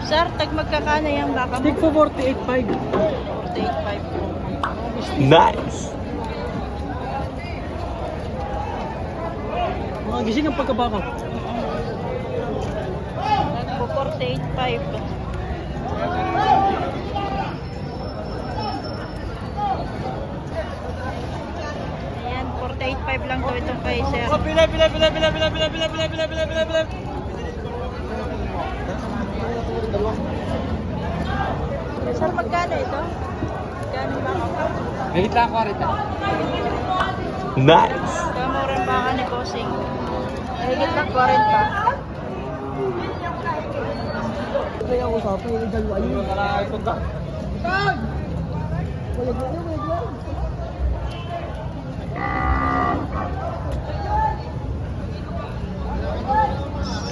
Sir, tag magkakana yung baka mo? Stick po 48.5. 48.5. Nice. Mga gising ang pagkabaka. Nagpo 48.5. Ayan, 48.5 lang to itong kay sir. Pila. Sir, magkano ito? Magkano ba? Higit lang ako rin. Nice. Kamurang baka ni Bossing. Higit lang 40. Kaya ako sa pa yung dalawa yun. Ito ka.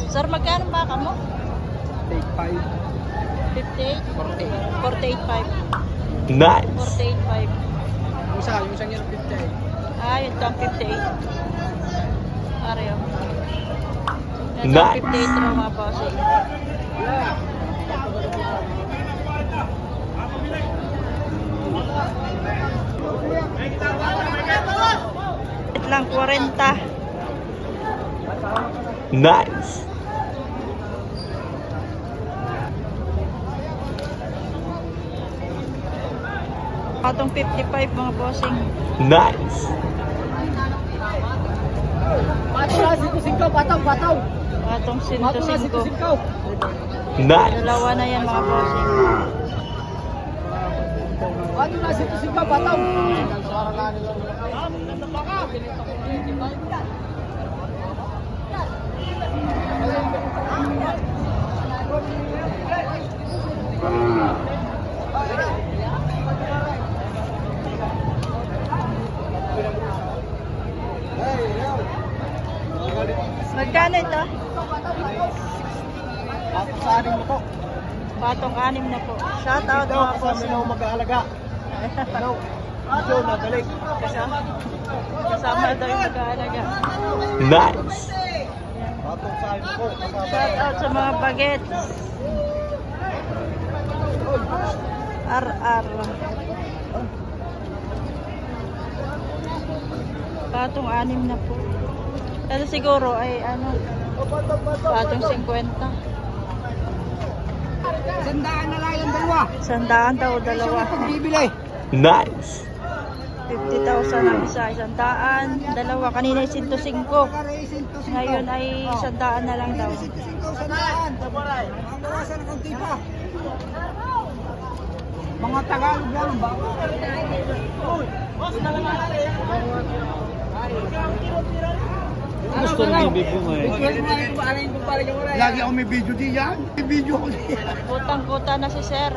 Sir, magkano baka mo? 8.5. 58? 48.5. Nice. 48.5. Yung isang yan 50. Ah, yun to ang 58. Areo. Yan to ang Nice. 58 raw mga Bossing. Ito lang, 40. Nice. Patong 55 mga Bossing. Nice. Bataw. Patong 105. Nice. Dalawa na yan mga Bossing. Bataw. Magkano ito? Sa anin mo po. Patong 6 na po. Shout out mga Kasama Bossing. na ako mag-aalaga. Ano? Ito na balik. Kasama daw yung mag-aalaga. Nice. Patong sa anin mo po. Shout out sa mga bagets. RR. Patong 6 na po. Pero siguro ay ano, patong 50. Sandaan na lang yung dalawa. Sandaan daw, dalawa. Bibili. Nice. 50,000 ang isa, sandaan, dalawa. Kanina ay 105. Ngayon ay sandaan na lang daw. Sandaan. Ang bawasan ng konti pa. Mga Tagalog lang ba? Gusto ng bibig mo eh. Lagi ako may video diyan. May video ko diyan. Utang-kuta na si sir.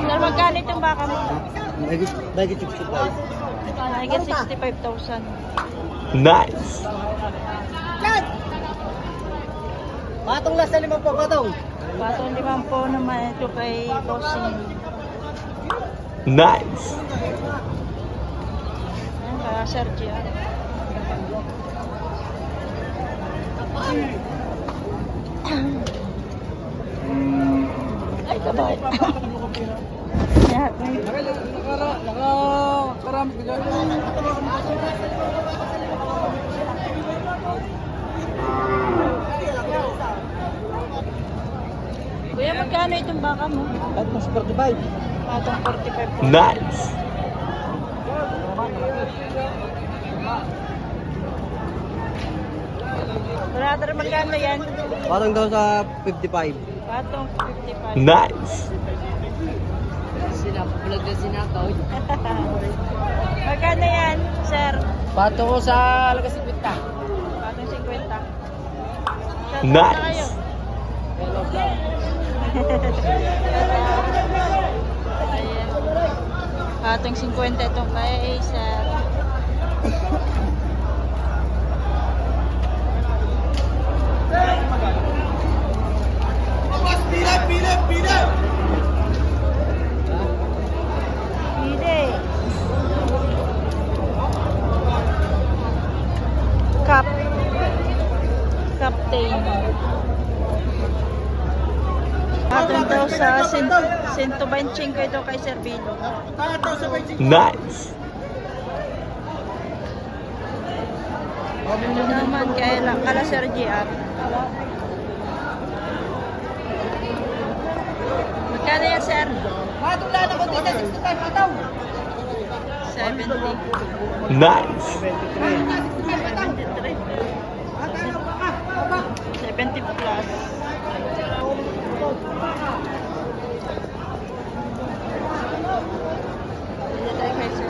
Sir, magkano itong baka mo? Bagit 65. Higit 65,000. Nice. Patong last na 5 po, patong. Patong 5 po naman ito kay Bossing. Nice. Ayan, kaya Sergio. Ay, kabay. Yan. Nakakarami ka dyan. Kuya, magkano itong baka mo? Patong 45. Patong 45 po. Nice. Brother, magkano yan? Patong daw sa 55. Patong 55. Nice. Sinapulag na sinakaw. Magkano yan, sir? Patong ko sa lagas 50. Patong 50. Shoutout Nice. na kayo. Ayan. Patong 50 itong kay sir. Pila! Hindi. Captain. Doon daw sa 125 ito kay Servino. Nice. Ito naman kay kala Sir JR. Magkano yan, sir? Matulan ako dito, 65 pataw. 70. Nice. 70 plus. Dito tayo kay sir.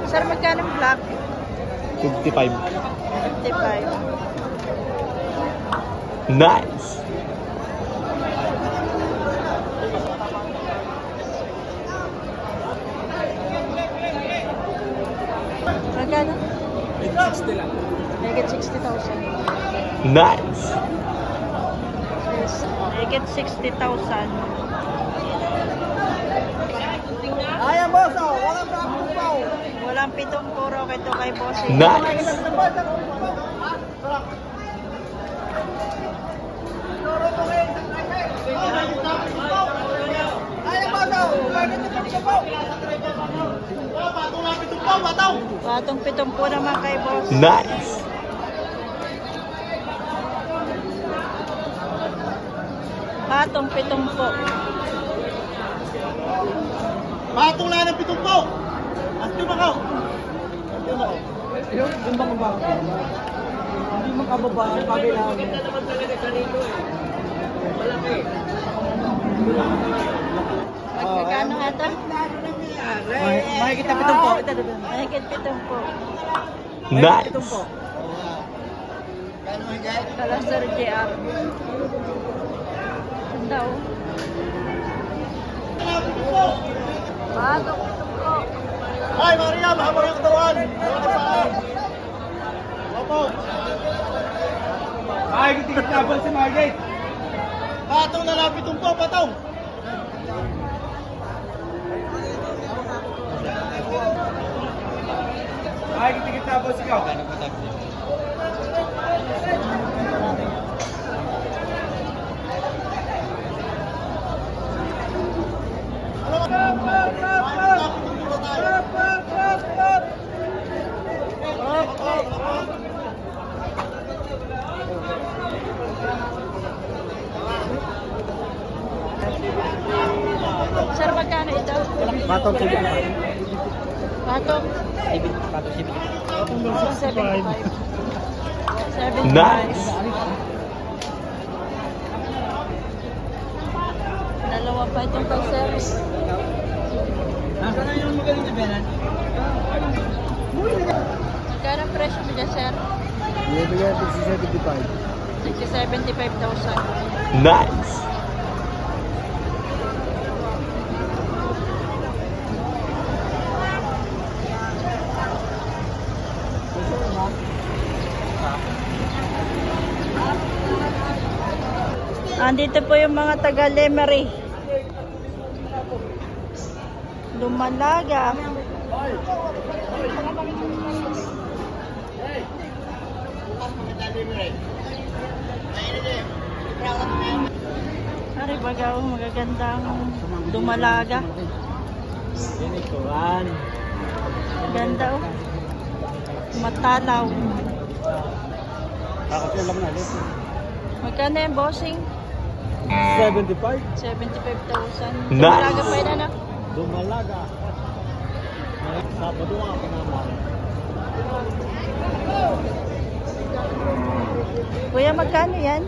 Sir, magkano ang black? 55. 55. Nice. Magkano? 60 lang. Higit 60,000. Nice. Yes. Higit 60,000. Ayan boss, oh. Walang problem po. Walang pitong puro ito kay Bossy. Nice. Ayan boss, oh. Patong pitong po naman kay Boss. Nice. Patong pitong po. Patong lang ng 7 po. Asti ba ka? Yung bang ba? Hindi makababa ang kabilang. Magkano ata? Makikita 7 po. Higit pitong po. Nice. Kala Sir JR. Ganda oh. Patong pitong po. Ay, Maria, mahamor yung katawan. Opo. Ay, kitikit na si Margate. Patong na lang 7 po, patong. Ay, kitikit na po sigaw. Sir, magkano ito? Patong 75. Patong? Patong 75. 75. 75. Nice. Dalawa pa itong kay Sir. Nasaan na yung magaling na benan? Magkano ang presyo mo dyan, Sir? Bibigyan natin si 75. 75,000. Nice. Andito po yung mga taga Lemery. Lumalaga. Ari bagaw, magagandang dumalaga. Ganda oh. Matalaw. Magkano yung bossing? 75. 75,000. Nice. Dumalaga pa yun, anak? Dumalaga. Sabado ako naman. Kuya, magkano yan?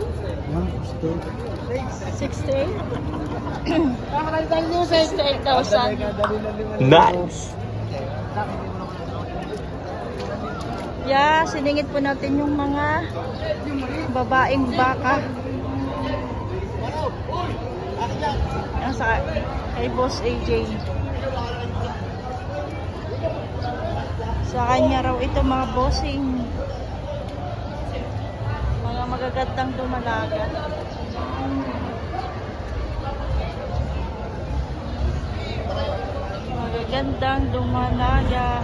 68? 68,000. Nice. Yeah, siningit po natin yung mga babaeng baka. Yan sa kay Boss AJ. Sa kanya raw ito mga bossing. Mga magagandang dumalaga. Magagandang dumalaga.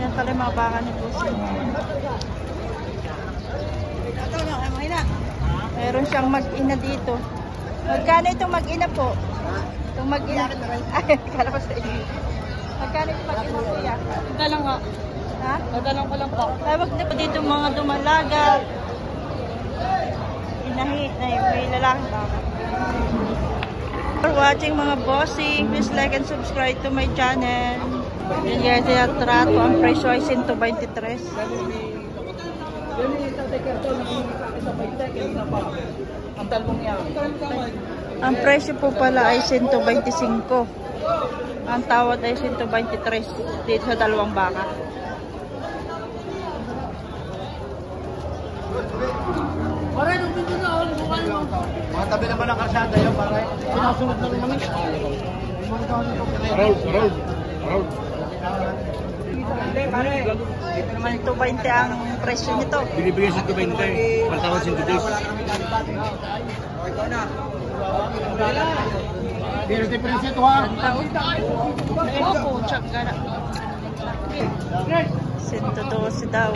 Yan pala yung mga baka ni Bossing. Meron siyang mag-ina dito. Magkano itong mag-ina po? Itong mag-ina. Ay, kala ko sa inyo. Magkano itong mag-ina po yan? Dalang nga. Ha? Dadalang ko lang po. Tawag na po dito mga dumalaga. Inahi, may lalaking baka. For watching mga bossing, please like and subscribe to my channel. Yan guys, yung trato, ang presyo ay 123. Ang talbong niya. Ang presyo po pala ay 125. Ang tawad ay 123 dito sa dalawang baka. Mga tabi naman ng karsada yun, para sinasunod na rin namin. Road. 120 ang presyo nito. Binibigay sa 20, pantawad 110. Pero diferensya ito ha. Opo, tsak ka na. 112 daw.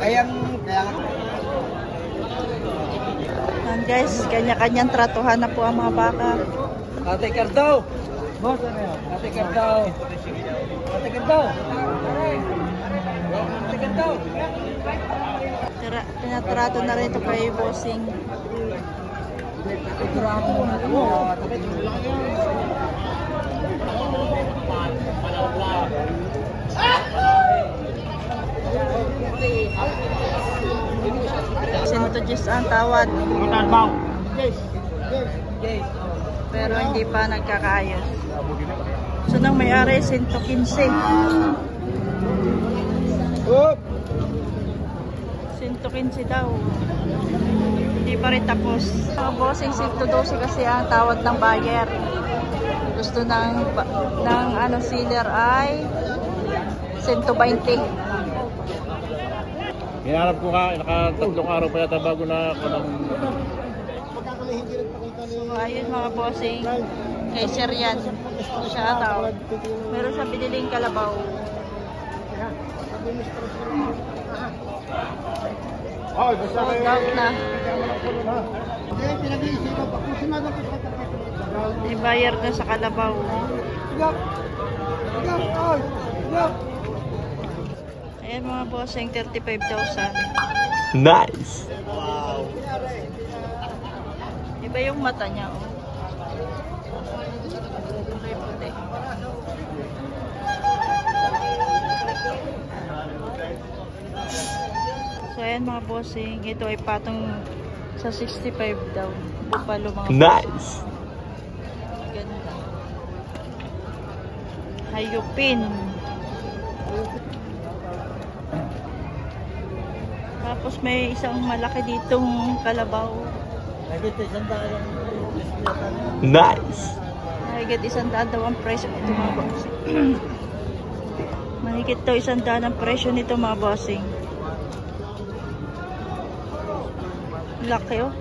Ayan, Yan guys, kanya-kanyang tratuhan na po ang mga baka. Ate Cardo. Boss, ano yun? Ate Cardo. Ate Cardo. Ate Cardo. Tinatrato na rin ito kay Bossing. Sinto ang tawad. Pero hindi pa nagkakaayos. So nang may-ari 115. 115 daw. Hindi pa rin tapos. Ang Bossing 112 kasi ang tawad ng buyer. Gusto ng seller ay 120. Hinarap ko ka, nakatatlong araw pa yata bago na ako ng... So ayun mga Bossing, kay Sir yan, siya tawad. Meron siyang biniling kalabaw. Sold out na. May buyer na sa kalabaw. Ayan mga Bossing, 35,000. Nice. Iba yung mata niya. Oh. Puti-puti. So ayan mga Bossing, ito ay patong sa 65 daw. Bupalo mga Nice. ganda. Hayupin. Tapos may isang malaki ditong kalabaw. Nice. Mahigit 100 daw ang presyo nito mga Bossing. Mahigit daw 100 ang presyo nito mga Bossing. Laki oh.